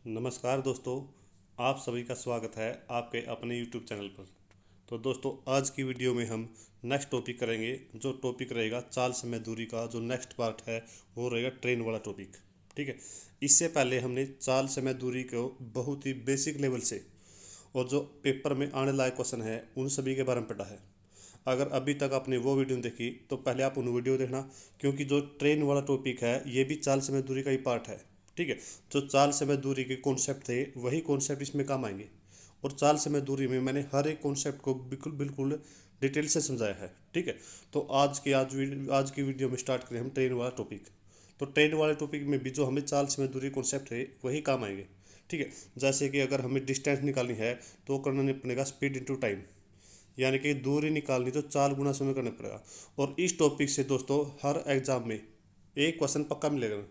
नमस्कार दोस्तों, आप सभी का स्वागत है आपके अपने YouTube चैनल पर। तो दोस्तों, आज की वीडियो में हम नेक्स्ट टॉपिक करेंगे। जो टॉपिक रहेगा चाल समय दूरी का, जो नेक्स्ट पार्ट है वो रहेगा ट्रेन वाला टॉपिक। ठीक है। इससे पहले हमने चाल समय दूरी को बहुत ही बेसिक लेवल से और जो पेपर में आने लायक क्वेश्चन है उन सभी के बारे में पढ़ा है। अगर अभी तक आपने वो वीडियो नहीं देखी तो पहले आप उन वीडियो देखना, क्योंकि जो ट्रेन वाला टॉपिक है ये भी चाल समय दूरी का ही पार्ट है। ठीक है। जो चाल समय दूरी के कॉन्सेप्ट थे वही कॉन्सेप्ट इसमें काम आएंगे। और चाल समय दूरी में मैंने हर एक कॉन्सेप्ट को बिल्कुल बिल्कुल डिटेल से समझाया है। ठीक है। तो आज की वीडियो में स्टार्ट करें हम ट्रेन वाला टॉपिक। तो ट्रेन वाले टॉपिक में भी जो हमें चाल समय दूरी कॉन्सेप्ट है वही काम आएंगे। ठीक है। जैसे कि अगर हमें डिस्टेंस निकालनी है तो करना नहीं पड़ेगा स्पीड इंटू टाइम, यानी कि दूरी निकालनी तो 4 गुना समय करना पड़ेगा। और इस टॉपिक से दोस्तों हर एग्जाम में एक क्वेश्चन पक्का मिलेगा।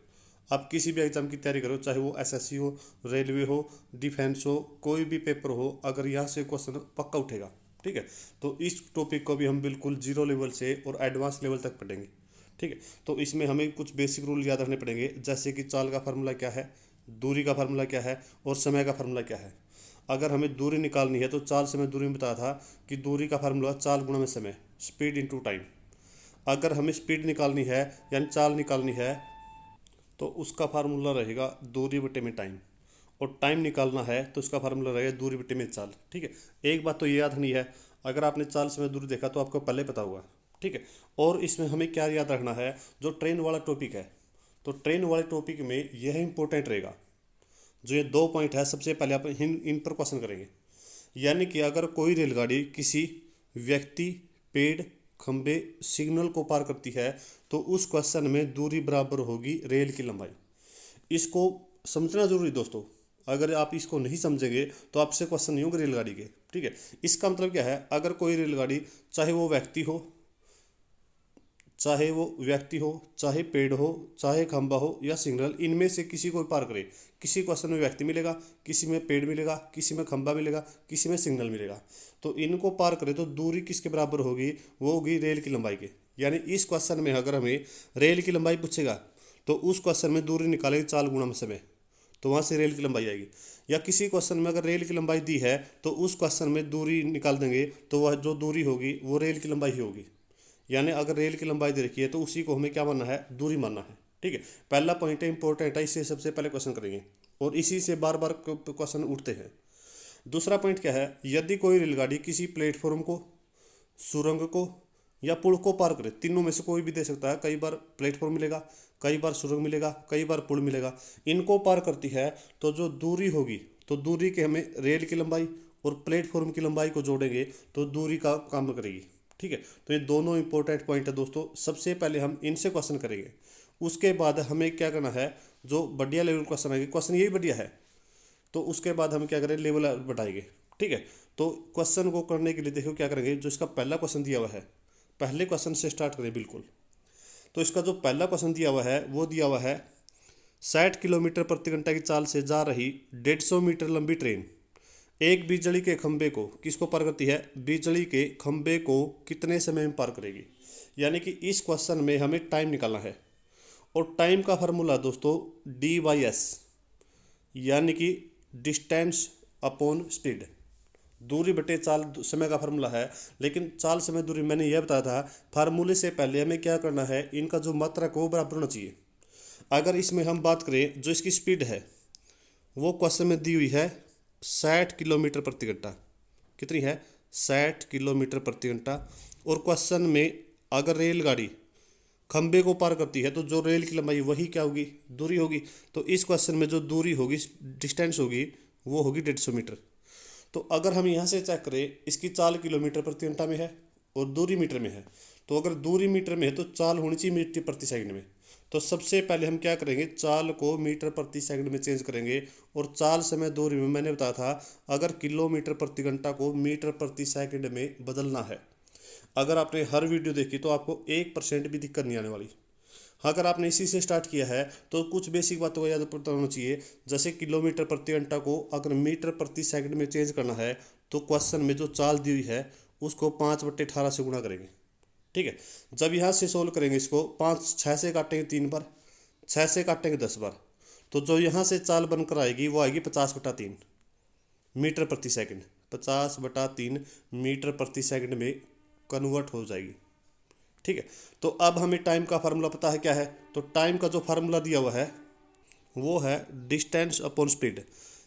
आप किसी भी एग्जाम की तैयारी करो, चाहे वो एसएससी हो, रेलवे हो, डिफेंस हो, कोई भी पेपर हो, अगर यहाँ से क्वेश्चन पक्का उठेगा। ठीक है। तो इस टॉपिक को भी हम बिल्कुल जीरो लेवल से और एडवांस लेवल तक पढ़ेंगे। ठीक है। तो इसमें हमें कुछ बेसिक रूल याद रखने पड़ेंगे, जैसे कि चाल का फार्मूला क्या है, दूरी का फार्मूला क्या है और समय का फार्मूला क्या है। अगर हमें दूरी निकालनी है तो चाल समय दूरी में बताया था कि दूरी का फार्मूला चाल गुणा में समय, स्पीड इंटू टाइम। अगर हमें स्पीड निकालनी है यानी चाल निकालनी है तो उसका फार्मूला रहेगा दूरी बटे में टाइम। और टाइम निकालना है तो उसका फार्मूला रहेगा दूरी बटे में चाल। ठीक है। एक बात तो ये याद नहीं है, अगर आपने चाल समय दूरी देखा तो आपको पहले पता होगा। ठीक है। और इसमें हमें क्या याद रखना है, जो ट्रेन वाला टॉपिक है तो ट्रेन वाले टॉपिक में यह इंपॉर्टेंट रहेगा। जो ये 2 पॉइंट है, सबसे पहले आप इन पर क्वेश्चन करेंगे। यानी कि अगर कोई रेलगाड़ी किसी व्यक्ति, पेड़, खंबे, सिग्नल को पार करती है तो उस क्वेश्चन में दूरी बराबर होगी रेल की लंबाई। इसको समझना जरूरी दोस्तों। अगर आप इसको नहीं समझेंगे तो आपसे क्वेश्चन नहीं होंगे रेलगाड़ी के। ठीक है। इसका मतलब क्या है, अगर कोई रेलगाड़ी, चाहे वो व्यक्ति हो, चाहे वो व्यक्ति हो, चाहे पेड़ हो, चाहे खंबा हो या सिग्नल, इनमें से किसी को पार करे, किसी क्वेश्चन में व्यक्ति मिलेगा, किसी में पेड़ मिलेगा, किसी में खंबा मिलेगा, किसी में सिग्नल मिलेगा। तो इनको पार करे तो दूरी किसके बराबर होगी, वो होगी रेल की लंबाई के। यानी इस क्वेश्चन में अगर हमें रेल की लंबाई पूछेगा तो उस क्वेश्चन में दूरी निकालेगी 4 गुना में समय, तो वहाँ से रेल की लंबाई आएगी। या किसी क्वेश्चन में अगर रेल की लंबाई दी है तो उस क्वेश्चन में दूरी निकाल देंगे तो वह जो दूरी होगी वो रेल की लंबाई ही होगी। यानी अगर रेल की लंबाई दे रखी है तो उसी को हमें क्या मानना है, दूरी मानना है। ठीक है। पहला पॉइंट है, इंपॉर्टेंट है, इससे सबसे पहले क्वेश्चन करेंगे और इसी से बार बार क्वेश्चन उठते हैं। दूसरा पॉइंट क्या है, यदि कोई रेलगाड़ी किसी प्लेटफॉर्म को, सुरंग को या पुल को पार करे, तीनों में से कोई भी दे सकता है, कई बार प्लेटफॉर्म मिलेगा, कई बार सुरंग मिलेगा, कई बार पुल मिलेगा, इनको पार करती है तो जो दूरी होगी, तो दूरी के हमें रेल की लंबाई और प्लेटफॉर्म की लंबाई को जोड़ेंगे तो दूरी का काम करेगी। ठीक है। तो ये दोनों इंपॉर्टेंट पॉइंट है दोस्तों, सबसे पहले हम इनसे क्वेश्चन करेंगे। उसके बाद हमें क्या करना है, जो बढ़िया लेवल क्वेश्चन आएंगे, क्वेश्चन यही बढ़िया है, तो उसके बाद हम क्या करें, लेवल बढ़ाएंगे। ठीक है। तो क्वेश्चन को करने के लिए देखो क्या करेंगे, जो इसका पहला क्वेश्चन दिया हुआ है, पहले क्वेश्चन से स्टार्ट करें बिल्कुल। तो इसका जो पहला क्वेश्चन दिया हुआ है वो दिया हुआ है, 60 किलोमीटर प्रति घंटा की चाल से जा रही 150 मीटर लंबी ट्रेन एक बिजली के खंबे को, किसको पार करती है, बिजली के खंबे को कितने समय में पार करेगी। यानी कि इस क्वेश्चन में हमें टाइम निकालना है। और टाइम का फार्मूला दोस्तों D/S, यानी कि डिस्टेंस अपॉन स्पीड, दूरी बटे चाल समय का फार्मूला है। लेकिन चाल समय दूरी मैंने यह बताया था, फार्मूले से पहले हमें क्या करना है, इनका जो मात्रक है वो बराबर होना चाहिए। अगर इसमें हम बात करें, जो इसकी स्पीड है वो क्वेश्चन में दी हुई है 60 किलोमीटर प्रति घंटा। कितनी है, 60 किलोमीटर प्रति घंटा। और क्वेश्चन में अगर रेलगाड़ी खंबे को पार करती है तो जो रेल की लंबाई वही क्या होगी, दूरी होगी। तो इस क्वेश्चन में जो दूरी होगी, डिस्टेंस होगी, वो होगी 150 मीटर। तो अगर हम यहाँ से चेक करें, इसकी चाल किलोमीटर प्रति घंटा में है और दूरी मीटर में है। तो अगर दूरी मीटर में है तो चाल होनी चाहिए मीटर प्रति सेकंड में। तो सबसे पहले हम क्या करेंगे, चाल को मीटर प्रति सेकंड में चेंज करेंगे। और चाल समय दूरी में मैंने बताया था, अगर किलोमीटर प्रति घंटा को मीटर प्रति सेकंड में बदलना है। अगर आपने हर वीडियो देखी तो आपको 1% भी दिक्कत नहीं आने वाली। अगर आपने इसी से स्टार्ट किया है तो कुछ बेसिक बातों का याद पता होना चाहिए। जैसे किलोमीटर प्रति घंटा को अगर मीटर प्रति सेकंड में चेंज करना है तो क्वेश्चन में जो चाल दी हुई है उसको 5/18 से गुणा करेंगे। ठीक है। जब यहाँ से सोल्व करेंगे, इसको 5 6 से काटेंगे 3 बार, 6 से काटेंगे 10 बार, तो जो यहाँ से चाल बनकर आएगी वो आएगी 50/3 मीटर प्रति सेकंड। 50/3 मीटर प्रति सेकंड में कन्वर्ट हो जाएगी। ठीक है, तो अब हमें टाइम का फार्मूला पता है क्या है। तो टाइम का जो फार्मूला दिया हुआ है वो है डिस्टेंस अपॉन स्पीड,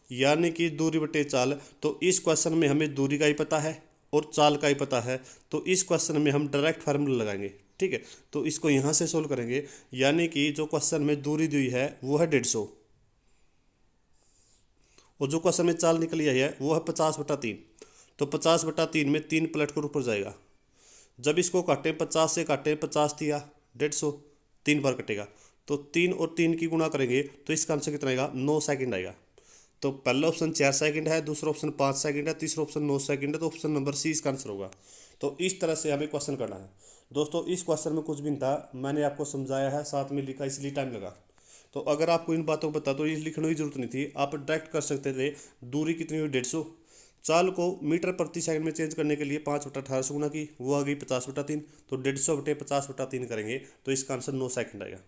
यानी कि दूरी बटे चाल। तो इस क्वेश्चन में हमें दूरी का ही पता है और चाल का ही पता है, तो इस क्वेश्चन में हम डायरेक्ट फार्मूला लगाएंगे। ठीक है, तो इसको यहाँ से सोल्व करेंगे, यानी कि जो क्वेश्चन में दूरी दी है वो है 150 और जो क्वेश्चन में चाल निकली आई है वो है 50/3। तो 50/3 में 3 पलट कर ऊपर जाएगा। जब इसको काटें 50 से काटें, 50 दिया 150, 3 बार कटेगा। तो 3 और 3 की गुणा करेंगे तो इसका आंसर कितना आएगा, 9 सेकंड आएगा। तो पहला ऑप्शन 4 सेकंड है, दूसरा ऑप्शन 5 सेकंड है, तीसरा ऑप्शन 9 सेकंड है। तो ऑप्शन नंबर सी इसका आंसर होगा। तो इस तरह से हमें क्वेश्चन करना है दोस्तों। इस क्वेश्चन में कुछ भी नहीं था, मैंने आपको समझाया है, साथ में लिखा, इसलिए टाइम लगा। तो अगर आपको इन बातों को पता तो ये लिखने की जरूरत नहीं थी, आप डायरेक्ट कर सकते थे। दूरी कितनी हुई, 150। चाल को मीटर प्रति सेकंड में चेंज करने के लिए 5/18 से गुणा की, वो आ गई 50/3। तो 150/50/3 करेंगे तो इसका आंसर 9 सेकंड आएगा।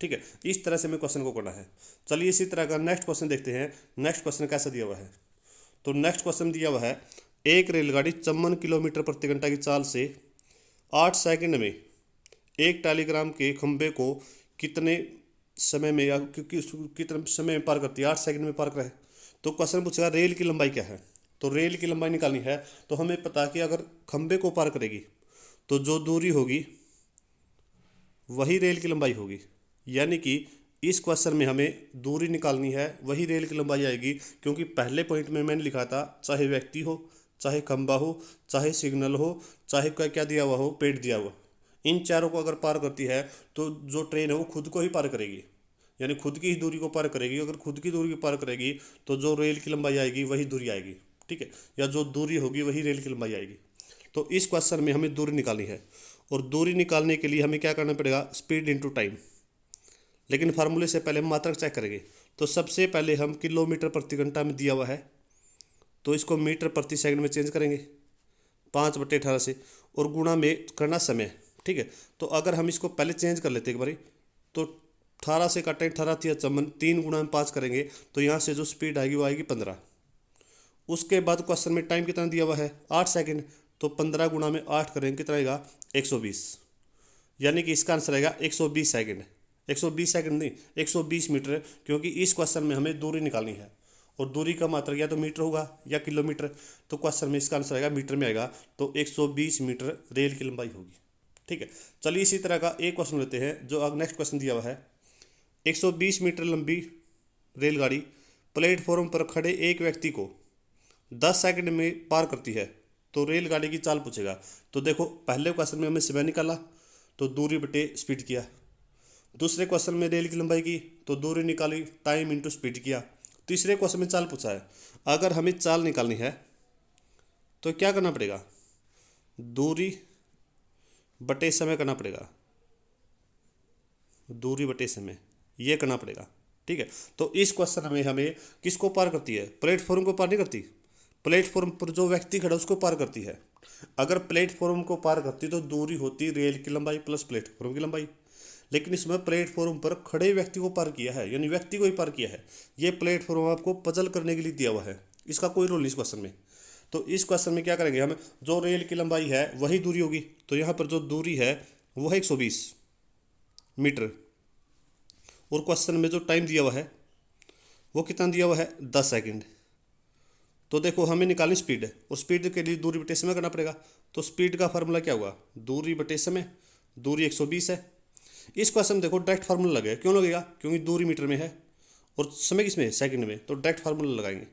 ठीक है, इस तरह से हमें क्वेश्चन को करना है। चलिए इसी तरह का नेक्स्ट क्वेश्चन देखते हैं। नेक्स्ट क्वेश्चन कैसा दिया हुआ है। तो नेक्स्ट क्वेश्चन दिया हुआ है, एक रेलगाड़ी 54 किलोमीटर प्रति घंटा की चाल से 8 सेकंड में एक टेलीग्राम के खंभे को कितने समय में या कितने समय में पार करती है, 8 सेकंड में पार करे। तो क्वेश्चन पूछेगा रेल की लंबाई क्या है। तो रेल की लंबाई निकालनी है, तो हमें पता है कि अगर खंभे को पार करेगी तो जो दूरी होगी वही रेल की लंबाई होगी, यानी कि इस क्वेश्चन में हमें दूरी निकालनी है, वही रेल की लंबाई आएगी। क्योंकि पहले पॉइंट में मैंने लिखा था चाहे व्यक्ति हो, चाहे खंभा हो, चाहे सिग्नल हो, चाहे क्या दिया हुआ हो, पेड़ दिया हुआ, इन चारों को अगर पार करती है तो जो ट्रेन है वो खुद को ही पार करेगी, यानी खुद की ही दूरी को पार करेगी। अगर खुद की दूरी को पार करेगी तो जो रेल की लंबाई आएगी वही दूरी आएगी। ठीक है, या जो दूरी होगी वही रेल की लंबाई आएगी। तो इस क्वेश्चन में हमें दूरी निकालनी है, और दूरी निकालने के लिए हमें क्या करना पड़ेगा, स्पीड इंटू टाइम। लेकिन फार्मूले से पहले हम मात्रक चेक करेंगे। तो सबसे पहले हम किलोमीटर प्रति घंटा में दिया हुआ है, तो इसको मीटर प्रति सेकंड में चेंज करेंगे 5/18 से, और गुणा में करना समय। ठीक है, तो अगर हम इसको पहले चेंज कर लेते एक बारी, तो 18 से काटें, 18 तिया 54, 3 गुणा में 5 करेंगे तो यहाँ से जो स्पीड आएगी वो आएगी 15। उसके बाद क्वेश्चन में टाइम कितना दिया हुआ है, 8 सेकंड। तो 15 गुणा में 8 करेंगे कितना आएगा, 120, यानी कि इसका आंसर आएगा 120 सेकंड। 120 सेकंड नहीं, 120 मीटर, क्योंकि इस क्वेश्चन में हमें दूरी निकालनी है और दूरी का मात्रक या तो मीटर होगा या किलोमीटर। तो क्वेश्चन में इसका आंसर आएगा मीटर में आएगा, तो 120 मीटर रेल की लंबाई होगी। ठीक है, चलिए इसी तरह का एक क्वेश्चन लेते हैं जो अब नेक्स्ट क्वेश्चन दिया हुआ है। 120 मीटर लंबी रेलगाड़ी प्लेटफॉर्म पर खड़े एक व्यक्ति को 10 सेकंड में पार करती है, तो रेलगाड़ी की चाल पूछेगा। तो देखो पहले क्वेश्चन में हमने समय निकाला तो दूरी बटे स्पीड किया, दूसरे क्वेश्चन में रेल की लंबाई की तो दूरी निकाली, टाइम इंटू स्पीड किया, तीसरे क्वेश्चन में चाल पूछा है। अगर हमें चाल निकालनी है तो क्या करना पड़ेगा, दूरी बटे समय करना पड़ेगा, दूरी बटे समय ये करना पड़ेगा। ठीक है, तो इस क्वेश्चन में हमें किसको पार करती है, प्लेटफॉर्म को पार नहीं करती, प्लेटफॉर्म पर जो व्यक्ति खड़ा उसको पार करती है। अगर प्लेटफॉर्म को पार करती तो दूरी होती रेल की लंबाई प्लस प्लेटफॉर्म की लंबाई, लेकिन इसमें प्लेटफॉर्म पर खड़े व्यक्ति को पार किया है, यानी व्यक्ति को ही पार किया है। ये प्लेटफॉर्म आपको पजल करने के लिए दिया हुआ है, इसका कोई रोल नहीं इस क्वेश्चन में। तो इस क्वेश्चन में क्या करेंगे हम, जो रेल की लंबाई है वही दूरी होगी, तो यहाँ पर जो दूरी है वो है 120 मीटर, और क्वेश्चन में जो टाइम दिया हुआ है वो कितना दिया हुआ है, 10 सेकंड। तो देखो हमें निकालनी स्पीड है, और स्पीड के लिए दूरी बटे समय करना पड़ेगा। तो स्पीड का फार्मूला क्या होगा, दूरी बटे समय, दूरी 120 है। इस क्वेश्चन में देखो डायरेक्ट फार्मूला लगेगा, क्यों लगेगा, क्योंकि दूरी मीटर में है और समय किसमें, सेकंड में, तो डायरेक्ट फार्मूला लगाएंगे।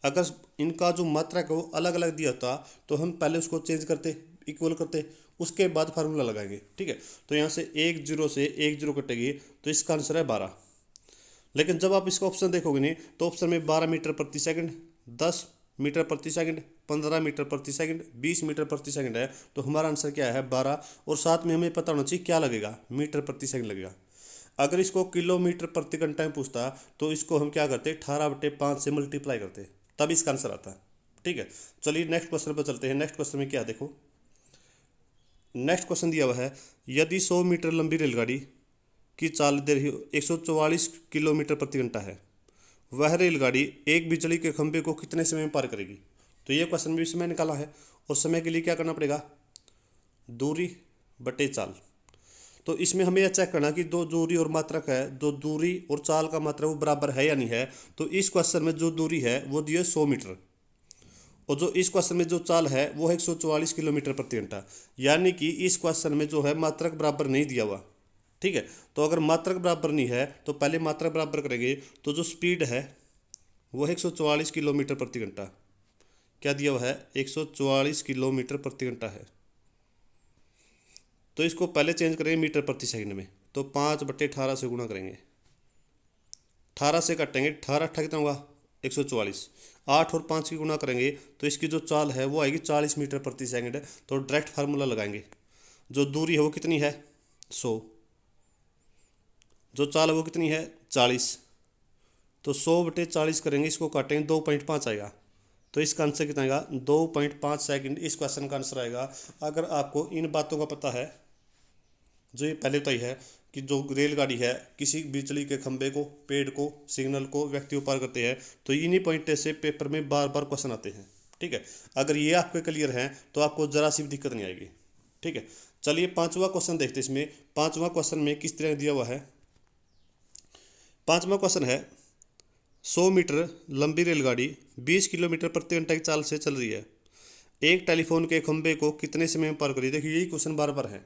अगर इनका जो मात्रा है वो अलग अलग दिया होता तो हम पहले उसको चेंज करते, इक्वल करते, उसके बाद फार्मूला लगाएंगे। ठीक है, तो यहाँ से 1 0 से 1 0 कटेगी, तो इसका आंसर है 12। लेकिन जब आप इसका ऑप्शन देखोगे नहीं तो ऑप्शन में 12 मीटर प्रति सेकंड, 10 मीटर प्रति सेकंड, 15 मीटर प्रति सेकंड, 20 मीटर प्रति सेकंड है। तो हमारा आंसर क्या है, 12। और साथ में हमें पता होना चाहिए क्या लगेगा, मीटर प्रति सेकंड लगेगा। अगर इसको किलोमीटर प्रति घंटा में पूछता तो इसको हम क्या करते, 18/5 से मल्टीप्लाई करते, तब इसका आंसर आता। ठीक है, चलिए नेक्स्ट क्वेश्चन पर चलते हैं। नेक्स्ट क्वेश्चन में क्या, देखो नेक्स्ट क्वेश्चन दिया हुआ है, यदि 100 मीटर लंबी रेलगाड़ी की चाल दे रही 144 किलोमीटर प्रति घंटा है, वह रेलगाड़ी एक बिजली के खंभे को कितने समय में पार करेगी। तो ये क्वेश्चन भी समय निकाला है, और समय के लिए क्या करना पड़ेगा, दूरी बटे चाल। तो इसमें हमें यह चेक करना कि दो दूरी और मात्रक है, जो दूरी और चाल का मात्रक वो बराबर है या नहीं है। तो इस क्वेश्चन में जो दूरी है वो दी है 100 मीटर, और जो इस क्वेश्चन में जो चाल है वो है 144 किलोमीटर प्रति घंटा। यानी कि इस क्वेश्चन में जो है मात्रक बराबर नहीं दिया हुआ। ठीक है, तो अगर मात्रक बराबर नहीं है तो पहले मात्रक बराबर करेंगे। तो जो स्पीड है वो है 144 किलोमीटर प्रति घंटा। क्या दिया हुआ है, 144 किलोमीटर प्रति घंटा है। तो इसको पहले चेंज करेंगे मीटर प्रति सेकंड में। तो 5/18 से गुणा करेंगे, 18 से काटेंगे, 18 कितना होगा 144, 8 और 5 की गुणा करेंगे तो इसकी जो चाल है वो आएगी 40 मीटर प्रति सेकंड। तो डायरेक्ट फार्मूला लगाएंगे, जो दूरी है वो कितनी है 100, जो चाल है वो कितनी है 40। तो 100/40 करेंगे, इसको काटेंगे 2.5 आएगा। तो इसका आंसर कितना आएगा 2.5 सेकंड इस क्वेश्चन का आंसर आएगा। अगर आपको इन बातों का पता है, जो ये पहले तो ही है कि जो रेलगाड़ी है किसी बिजली के खंभे को, पेड़ को, सिग्नल को, व्यक्ति को पार करते हैं, तो इन्हीं पॉइंट से पेपर में बार बार क्वेश्चन आते हैं। ठीक है, अगर ये आपके क्लियर हैं तो आपको जरा सी भी दिक्कत नहीं आएगी। ठीक है, चलिए पांचवा क्वेश्चन देखते हैं। इसमें पांचवा क्वेश्चन में किस तरह दिया हुआ है। पांचवा क्वेश्चन है 100 मीटर लंबी रेलगाड़ी 20 किलोमीटर प्रति घंटा की चाल से चल रही है, एक टेलीफोन के खंभे को कितने समय में पार करी। देखिए यही क्वेश्चन बार बार है,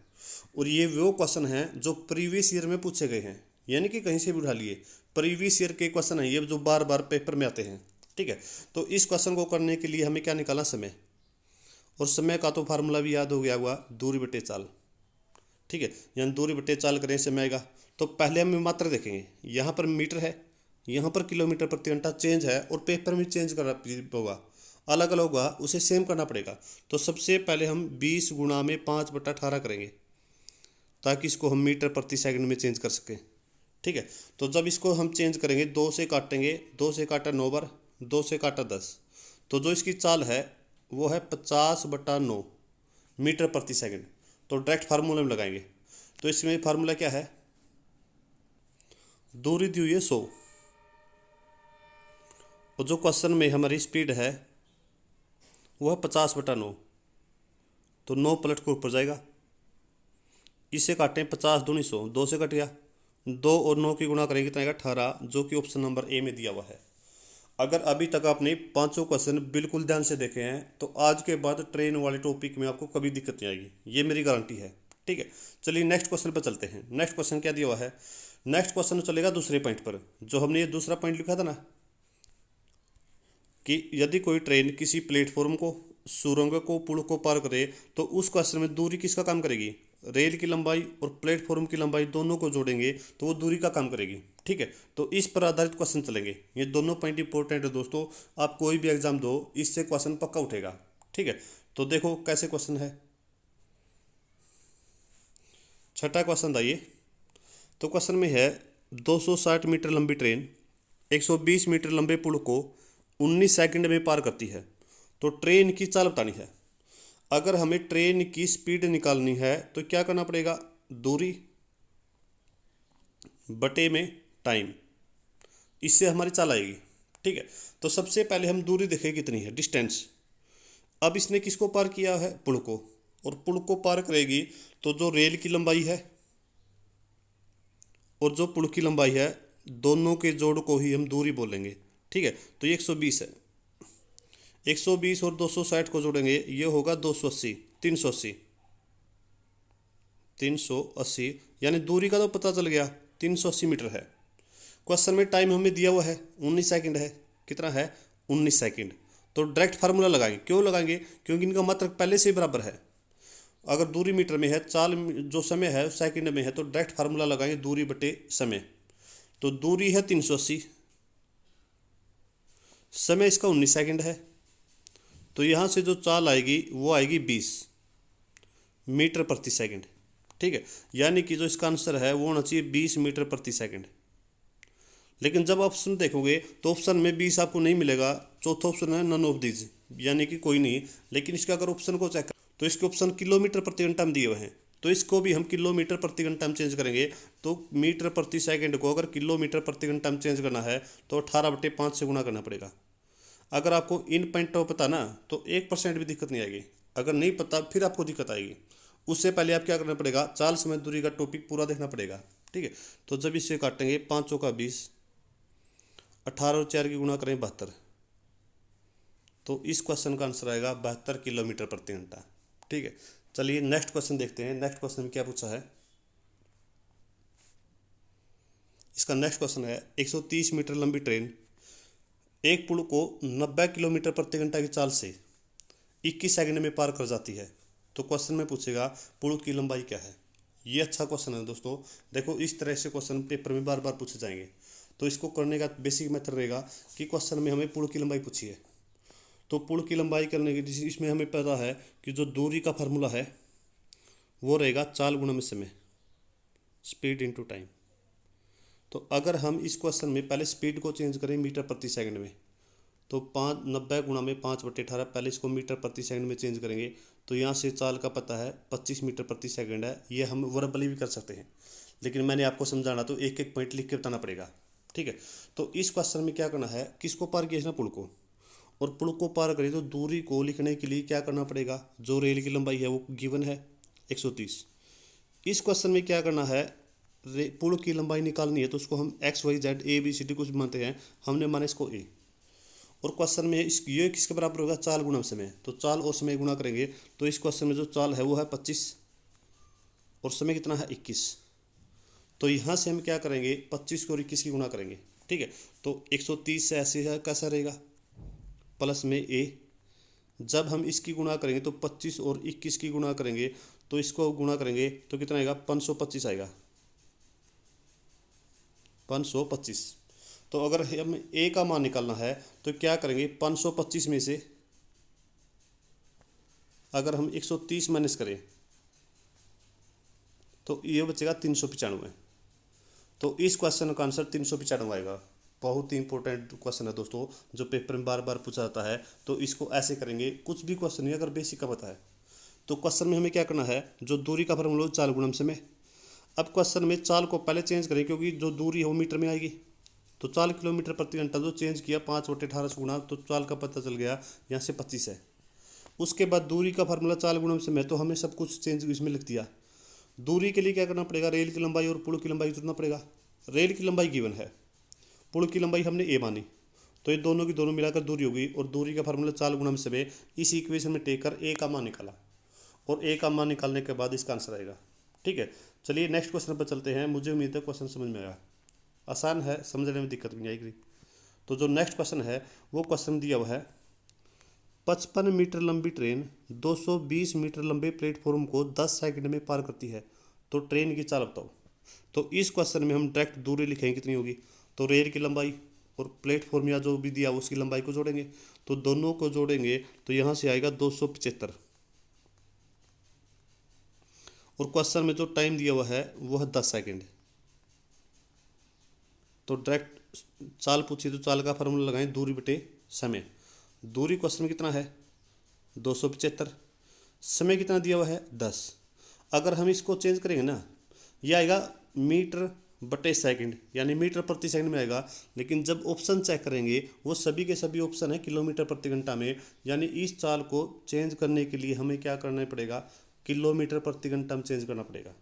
और ये वो क्वेश्चन हैं जो प्रीवियस ईयर में पूछे गए हैं, यानी कि कहीं से भी उठा लिए प्रीवियस ईयर के क्वेश्चन हैं ये, जो बार बार पेपर में आते हैं। ठीक है, तो इस क्वेश्चन को करने के लिए हमें क्या निकालना, समय, और समय का तो फार्मूला भी याद हो गया हुआ, दूरी बटे चाल। ठीक है, यानी दूरी बटे चाल करें समय आएगा। तो पहले हम मात्रा देखेंगे, यहाँ पर मीटर है, यहाँ पर किलोमीटर प्रति घंटा चेंज है, और पेपर में चेंज करना होगा, अलग अलग होगा, उसे सेम करना पड़ेगा। तो सबसे पहले हम 20 गुणा में 5/18 करेंगे, ताकि इसको हम मीटर प्रति सेकंड में चेंज कर सकें। ठीक है, तो जब इसको हम चेंज करेंगे 2 से काटेंगे, 2 से काटा 9 बार, 2 से काटा 10, तो जो इसकी चाल है वो है 50/9 मीटर प्रति सेकंड। तो डायरेक्ट फार्मूले में लगाएंगे। तो इसमें फार्मूला क्या है, दूरी दी हुई है 100, और जो क्वेश्चन में हमारी स्पीड है वो है 50/9। तो 9 पलट को ऊपर जाएगा, इसे काटें 50 दूनी 100, 2 से कट गया, 2 और 9 की गुणा करेंगे कितना आएगा 18, जो कि ऑप्शन नंबर ए में दिया हुआ है। अगर अभी तक आपने पांचों क्वेश्चन बिल्कुल ध्यान से देखे हैं तो आज के बाद ट्रेन वाले टॉपिक में आपको कभी दिक्कत नहीं आएगी, ये मेरी गारंटी है। ठीक है, चलिए नेक्स्ट क्वेश्चन पर चलते हैं। नेक्स्ट क्वेश्चन क्या दिया हुआ है, नेक्स्ट क्वेश्चन चलेगा दूसरे पॉइंट पर। जो हमने ये दूसरा पॉइंट लिखा था ना, कि यदि कोई ट्रेन किसी प्लेटफॉर्म को, सुरंग को, पुल को पार करे तो उस क्वेश्चन में दूरी किसका काम करेगी, रेल की लंबाई और प्लेटफॉर्म की लंबाई दोनों को जोड़ेंगे तो वो दूरी का काम करेगी। ठीक है, तो इस पर आधारित क्वेश्चन चलेंगे। ये दोनों पॉइंट इंपॉर्टेंट है दोस्तों, आप कोई भी एग्जाम दो इससे क्वेश्चन पक्का उठेगा। ठीक है, तो देखो कैसे क्वेश्चन है। छठा क्वेश्चन आइए। तो क्वेश्चन में है 260 मीटर लंबी ट्रेन 120 मीटर लंबे पुल को 19 सेकंड में पार करती है, तो ट्रेन की चाल बतानी है। अगर हमें ट्रेन की स्पीड निकालनी है तो क्या करना पड़ेगा, दूरी बटे में टाइम, इससे हमारी चाल आएगी। ठीक है, तो सबसे पहले हम दूरी देखें कितनी है, डिस्टेंस। अब इसने किसको पार किया है, पुल को, और पुल को पार करेगी तो जो रेल की लंबाई है और जो पुल की लंबाई है दोनों के जोड़ को ही हम दूरी बोलेंगे। ठीक है, तो ये 120 है, 120 और 260 को जोड़ेंगे ये होगा 280, 380, यानी दूरी का तो पता चल गया 380 मीटर है। क्वेश्चन में टाइम हमें दिया हुआ है 19 सेकंड है, कितना है 19 सेकंड। तो डायरेक्ट फार्मूला लगाएंगे, क्यों लगाएंगे, क्योंकि इनका मात्रक पहले से ही बराबर है। अगर दूरी मीटर में है, चाल जो समय है सेकंड में है, तो डायरेक्ट फार्मूला लगाएंगे दूरी बटे समय। तो दूरी है 380, समय इसका 19 सेकंड है, तो यहाँ से जो चाल आएगी वो आएगी 20 मीटर प्रति सेकंड। ठीक है, यानी कि जो इसका आंसर है वो होना चाहिए 20 मीटर प्रति सेकंड। लेकिन जब ऑप्शन देखोगे तो ऑप्शन में 20 आपको नहीं मिलेगा। चौथा ऑप्शन है नन ऑफ दीज, यानी कि कोई नहीं। लेकिन इसका अगर ऑप्शन को चेक तो इसके ऑप्शन किलोमीटर प्रति घंटा में दिए हुए हैं, तो इसको भी हम किलोमीटर प्रति घंटा में चेंज करेंगे। तो मीटर प्रति सेकंड को अगर किलोमीटर प्रति घंटा में चेंज करना है तो 18/5 से गुणा करना पड़ेगा। अगर आपको इन पॉइंटों पता ना तो 1% भी दिक्कत नहीं आएगी। अगर नहीं पता फिर आपको दिक्कत आएगी। उससे पहले आप क्या करना पड़ेगा, चाल समय दूरी का टॉपिक पूरा देखना पड़ेगा। ठीक है, तो जब इसे काटेंगे 5 चौका 20, 18 और 4 की गुणा करें 72, तो इस क्वेश्चन का आंसर आएगा 72 किलोमीटर प्रति घंटा। ठीक है, चलिए नेक्स्ट क्वेश्चन देखते हैं। नेक्स्ट क्वेश्चन में क्या पूछा है। इसका नेक्स्ट क्वेश्चन है 130 मीटर लंबी ट्रेन एक पुल को 90 किलोमीटर प्रति घंटा की चाल से 21 सेकंड में पार कर जाती है। तो क्वेश्चन में पूछेगा पुल की लंबाई क्या है। ये अच्छा क्वेश्चन है दोस्तों। देखो इस तरह से क्वेश्चन पेपर में बार बार पूछे जाएंगे। तो इसको करने का बेसिक मेथड रहेगा कि क्वेश्चन में हमें पुल की लंबाई पूछी है, तो पुल की लंबाई करने की इसमें हमें पता है कि जो दूरी का फार्मूला है वो रहेगा चाल गुणा में समय, स्पीड इनटू टाइम। तो अगर हम इस क्वेश्चन में पहले स्पीड को चेंज करें मीटर प्रति सेकंड में, तो 90 गुणा में 5/18, पहले इसको मीटर प्रति सेकंड में चेंज करेंगे। तो यहाँ से चाल का पता है 25 मीटर प्रति सेकंड है। ये हम वर्बली भी कर सकते हैं, लेकिन मैंने आपको समझाना तो एक एक पॉइंट लिख के बताना पड़ेगा। ठीक है, तो इस क्वेश्चन में क्या करना है, किसको पार किया है ना, पुल को। और पुल को पार करें तो दूरी को लिखने के लिए क्या करना पड़ेगा, जो रेल की लंबाई है वो गिवन है 130। इस क्वेश्चन में क्या करना है, पुल की लंबाई निकालनी है। तो उसको हम XYZ ABCD कुछ मानते हैं, हमने माना इसको A। और क्वेश्चन में ये किसके बराबर होगा, चाल गुणा समय। तो चाल और समय गुणा करेंगे तो इस क्वेश्चन में जो चाल है वो है 25 और समय कितना है 21। तो यहाँ से हम क्या करेंगे, 25 को और 21 की गुणा करेंगे। ठीक है, तो 130 से ऐसे है कैसा रहेगा, प्लस में A। जब हम इसकी गुणा करेंगे तो 25 और 21 की गुणा करेंगे, तो इसको गुणा करेंगे तो कितना आएगा, 525 आएगा, 525। तो अगर हम A का मान निकालना है तो क्या करेंगे, 525 में से अगर हम 130 माइनस करें तो ये बचेगा 395। तो इस क्वेश्चन का आंसर 395 आएगा। बहुत ही इंपॉर्टेंट क्वेश्चन है दोस्तों, जो पेपर में बार बार पूछा जाता है। तो इसको ऐसे करेंगे, कुछ भी क्वेश्चन नहीं, अगर बेसिक का पता है तो क्वेश्चन में हमें क्या करना है, जो दूरी का फॉर्मूला चाल गुणा समय। अब क्वेश्चन में चाल को पहले चेंज करें, क्योंकि जो दूरी है वो मीटर में आएगी। तो चाल किलोमीटर प्रति घंटा जो चेंज किया 5/18 से गुणा, तो चाल का पता चल गया, यहाँ से 25 है। उसके बाद दूरी का फार्मूला चाल गुणा समय, तो हमें सब कुछ चेंज इसमें लिख दिया। दूरी के लिए क्या करना पड़ेगा, रेल की लंबाई और पुल की लंबाई जोड़ना पड़ेगा। रेल की लंबाई गिवन है, पुल की लंबाई हमने A मानी, तो ये दोनों की दोनों मिलाकर दूरी होगी। और दूरी का फार्मूला चाल गुणा समय, इस इक्वेशन में टेक कर A का मान निकाला, और A का मान निकालने के बाद इसका आंसर आएगा। ठीक है, चलिए नेक्स्ट क्वेश्चन पर चलते हैं। मुझे उम्मीद है क्वेश्चन समझ में आया, आसान है, समझने में दिक्कत भी नहीं आएगी। तो जो नेक्स्ट क्वेश्चन है वो क्वेश्चन दिया हुआ है, 55 मीटर लंबी ट्रेन 220 मीटर लंबे प्लेटफॉर्म को 10 सेकंड में पार करती है, तो ट्रेन की चाल बताओ। तो इस क्वेश्चन में हम डायरेक्ट दूरी लिखेंगे कितनी होगी, तो रेल की लंबाई और प्लेटफॉर्म या जो भी दिया उसकी लंबाई को जोड़ेंगे। तो दोनों को जोड़ेंगे तो यहाँ से आएगा 275। और क्वेश्चन में जो टाइम दिया हुआ है वो है 10 सेकंड। तो डायरेक्ट चाल पूछी तो चाल का फार्मूला लगाएं, दूरी बटे समय। दूरी क्वेश्चन में कितना है 275, समय कितना दिया हुआ है 10। अगर हम इसको चेंज करेंगे ना, यह आएगा मीटर बटे सेकंड, यानी मीटर प्रति सेकंड में आएगा। लेकिन जब ऑप्शन चेक करेंगे वो सभी के सभी ऑप्शन है किलोमीटर प्रति घंटा में, यानी इस चाल को चेंज करने के लिए हमें क्या करना पड़ेगा, किलोमीटर प्रति घंटा में चेंज करना पड़ेगा।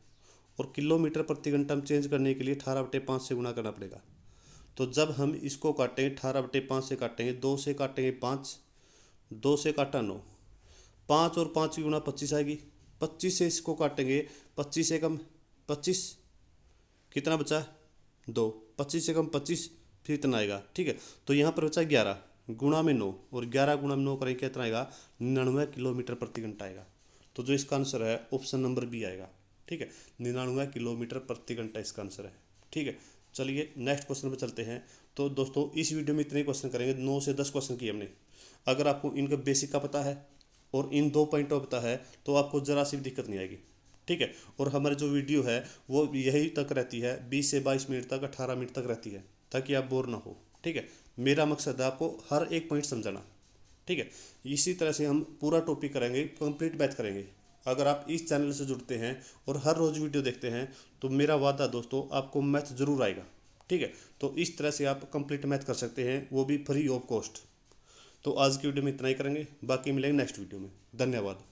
और किलोमीटर प्रति घंटा में चेंज करने के लिए 18/5 से गुणा करना पड़ेगा। तो जब हम इसको काटेंगे 18/5 से काटेंगे, 2 से काटेंगे 5, 2 से काटा 9, 5 और 5 की गुणा 25 आएगी। 25 से इसको काटेंगे, 25 से कम 25, कितना बचा 2, 25 से कम 25, फिर इतना आएगा। ठीक है, तो यहाँ पर बचा 11 गुणा में 9, और 11 गुणा में 9 करेंगे कितना आएगा, 99 किलोमीटर प्रति घंटा आएगा। तो जो इसका आंसर है ऑप्शन नंबर बी आएगा। ठीक है, 99 किलोमीटर प्रति घंटा इसका आंसर है। ठीक है, चलिए नेक्स्ट क्वेश्चन पे चलते हैं। तो दोस्तों इस वीडियो में इतने क्वेश्चन करेंगे, 9 से 10 क्वेश्चन किए हमने। अगर आपको इनका बेसिक का पता है और इन 2 पॉइंटों का पता है तो आपको ज़रा सी भी दिक्कत नहीं आएगी। ठीक है, और हमारी जो वीडियो है वो यही तक रहती है, 20 से 22 मिनट तक, 18 मिनट तक रहती है, ताकि आप बोर ना हो। ठीक है, मेरा मकसद है आपको हर एक पॉइंट समझाना। ठीक है, इसी तरह से हम पूरा टॉपिक करेंगे, कंप्लीट बैच करेंगे। अगर आप इस चैनल से जुड़ते हैं और हर रोज़ वीडियो देखते हैं तो मेरा वादा दोस्तों आपको मैथ ज़रूर आएगा। ठीक है, तो इस तरह से आप कंप्लीट मैथ कर सकते हैं, वो भी फ्री ऑफ कॉस्ट। तो आज की वीडियो में इतना ही करेंगे, बाकी मिलेंगे नेक्स्ट वीडियो में। धन्यवाद।